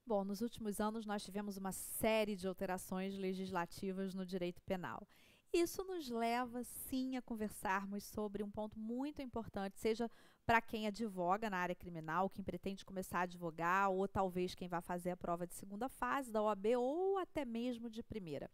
Bom, nos últimos anos nós tivemos uma série de alterações legislativas no direito penal. Isso nos leva, sim, a conversarmos sobre um ponto muito importante, seja para quem advoga na área criminal, quem pretende começar a advogar, ou talvez quem vai fazer a prova de segunda fase da OAB, ou até mesmo de primeira,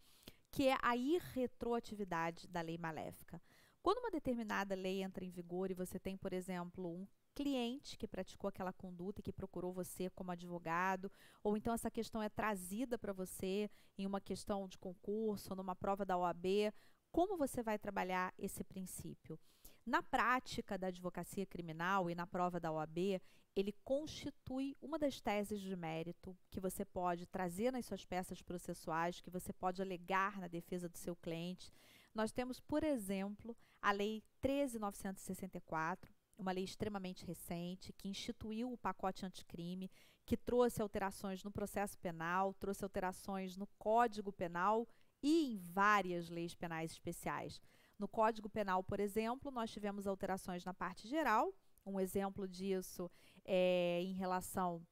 que é a irretroatividade da lei maléfica. Quando uma determinada lei entra em vigor e você tem, por exemplo, um cliente que praticou aquela conduta e que procurou você como advogado, ou então essa questão é trazida para você em uma questão de concurso, numa prova da OAB, como você vai trabalhar esse princípio? Na prática da advocacia criminal e na prova da OAB, ele constitui uma das teses de mérito que você pode trazer nas suas peças processuais, que você pode alegar na defesa do seu cliente. Nós temos, por exemplo, a Lei 13.964, uma lei extremamente recente, que instituiu o pacote anticrime, que trouxe alterações no processo penal, trouxe alterações no Código Penal e em várias leis penais especiais. No Código Penal, por exemplo, nós tivemos alterações na parte geral. Um exemplo disso é em relação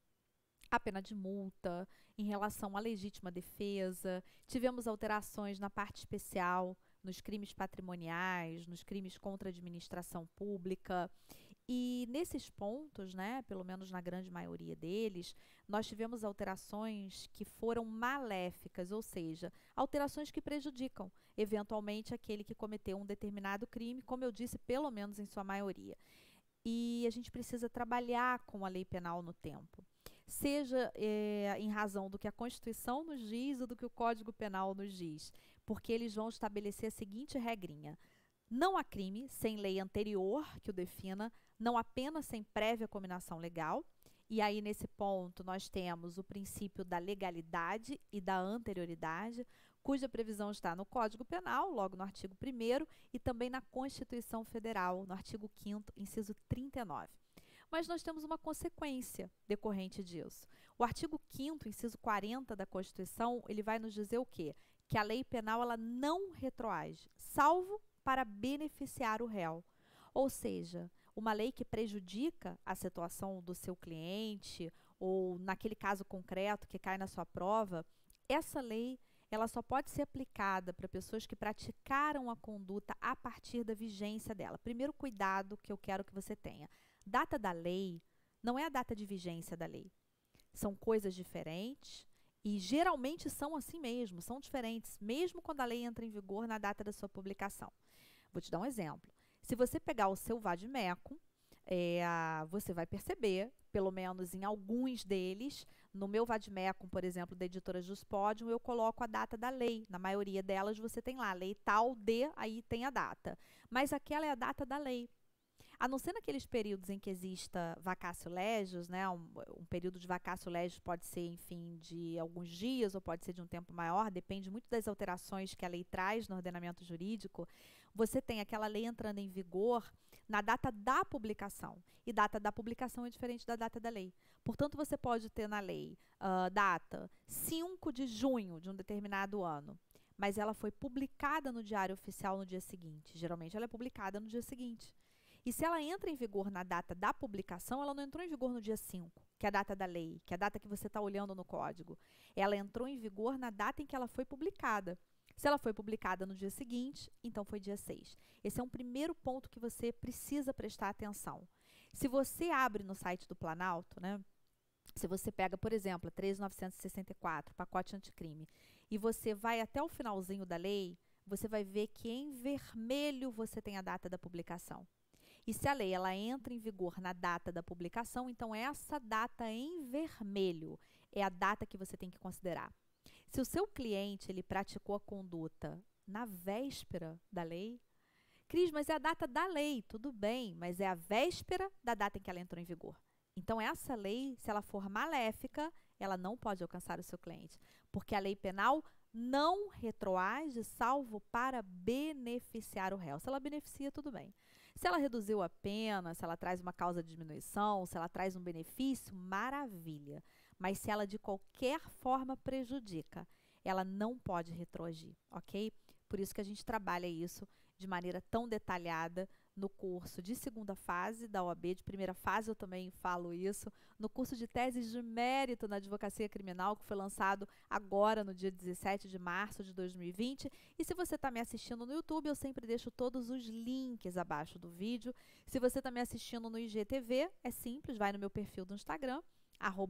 à pena de multa, em relação à legítima defesa. Tivemos alterações na parte especial, nos crimes patrimoniais, nos crimes contra a administração pública. E nesses pontos, né, pelo menos na grande maioria deles, nós tivemos alterações que foram maléficas, ou seja, alterações que prejudicam, eventualmente, aquele que cometeu um determinado crime, como eu disse, pelo menos em sua maioria. E a gente precisa trabalhar com a lei penal no tempo. Seja em razão do que a Constituição nos diz ou do que o Código Penal nos diz, porque eles vão estabelecer a seguinte regrinha: não há crime sem lei anterior que o defina, não há pena sem prévia cominação legal. E aí, nesse ponto, nós temos o princípio da legalidade e da anterioridade, cuja previsão está no Código Penal, logo no artigo 1º, e também na Constituição Federal, no artigo 5º, inciso 39. Mas nós temos uma consequência decorrente disso. O artigo 5º, inciso 40 da Constituição, ele vai nos dizer o quê? Que a lei penal ela não retroage, salvo para beneficiar o réu. Ou seja, uma lei que prejudica a situação do seu cliente, ou naquele caso concreto que cai na sua prova, essa lei ela só pode ser aplicada para pessoas que praticaram a conduta a partir da vigência dela. Primeiro cuidado que eu quero que você tenha. Data da lei não é a data de vigência da lei. São coisas diferentes e geralmente são assim mesmo, são diferentes, mesmo quando a lei entra em vigor na data da sua publicação. Vou te dar um exemplo. Se você pegar o seu vade-mecum, você vai perceber, pelo menos em alguns deles, no meu vade-mecum, por exemplo, da editora Juspodium, eu coloco a data da lei. Na maioria delas você tem lá, lei tal de, aí tem a data. Mas aquela é a data da lei. A não ser naqueles períodos em que exista vacatio legis, né, um período de vacatio legis pode ser, enfim, de alguns dias ou pode ser de um tempo maior, depende muito das alterações que a lei traz no ordenamento jurídico. Você tem aquela lei entrando em vigor na data da publicação, e data da publicação é diferente da data da lei. Portanto, você pode ter na lei data 5 de junho de um determinado ano, mas ela foi publicada no Diário Oficial no dia seguinte. Geralmente ela é publicada no dia seguinte. E se ela entra em vigor na data da publicação, ela não entrou em vigor no dia 5, que é a data da lei, que é a data que você está olhando no código. Ela entrou em vigor na data em que ela foi publicada. Se ela foi publicada no dia seguinte, então foi dia 6. Esse é um primeiro ponto que você precisa prestar atenção. Se você abre no site do Planalto, né? Se você pega, por exemplo, a 13.964, pacote anticrime, e você vai até o finalzinho da lei, você vai ver que em vermelho você tem a data da publicação. E se a lei ela entra em vigor na data da publicação, então essa data em vermelho é a data que você tem que considerar. Se o seu cliente ele praticou a conduta na véspera da lei, Cris, mas é a data da lei, tudo bem, mas é a véspera da data em que ela entrou em vigor. Então essa lei, se ela for maléfica, ela não pode alcançar o seu cliente, porque a lei penal não retroage salvo para beneficiar o réu. Se ela beneficia, tudo bem. Se ela reduziu a pena, se ela traz uma causa de diminuição, se ela traz um benefício, maravilha. Mas se ela de qualquer forma prejudica, ela não pode retroagir, ok? Por isso que a gente trabalha isso de maneira tão detalhada no curso de segunda fase da OAB, de primeira fase eu também falo isso, no curso de teses de mérito na advocacia criminal, que foi lançado agora no dia 17 de março de 2020. E se você está me assistindo no YouTube, eu sempre deixo todos os links abaixo do vídeo. Se você está me assistindo no IGTV, é simples, vai no meu perfil do Instagram,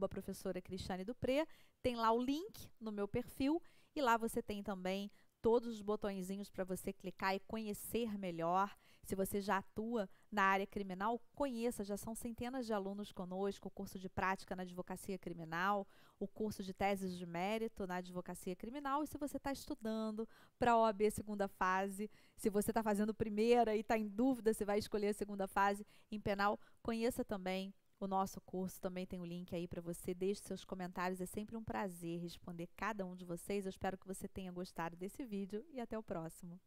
@professora Cristiane Dupré, tem lá o link no meu perfil e lá você tem também todos os botõezinhos para você clicar e conhecer melhor. Se você já atua na área criminal, conheça, já são centenas de alunos conosco, o curso de prática na advocacia criminal, o curso de teses de mérito na advocacia criminal. E se você está estudando para a OAB segunda fase, se você está fazendo primeira e está em dúvida se vai escolher a segunda fase em penal, conheça também o nosso curso, também tem o link aí para você. Deixe seus comentários, é sempre um prazer responder cada um de vocês. Eu espero que você tenha gostado desse vídeo e até o próximo.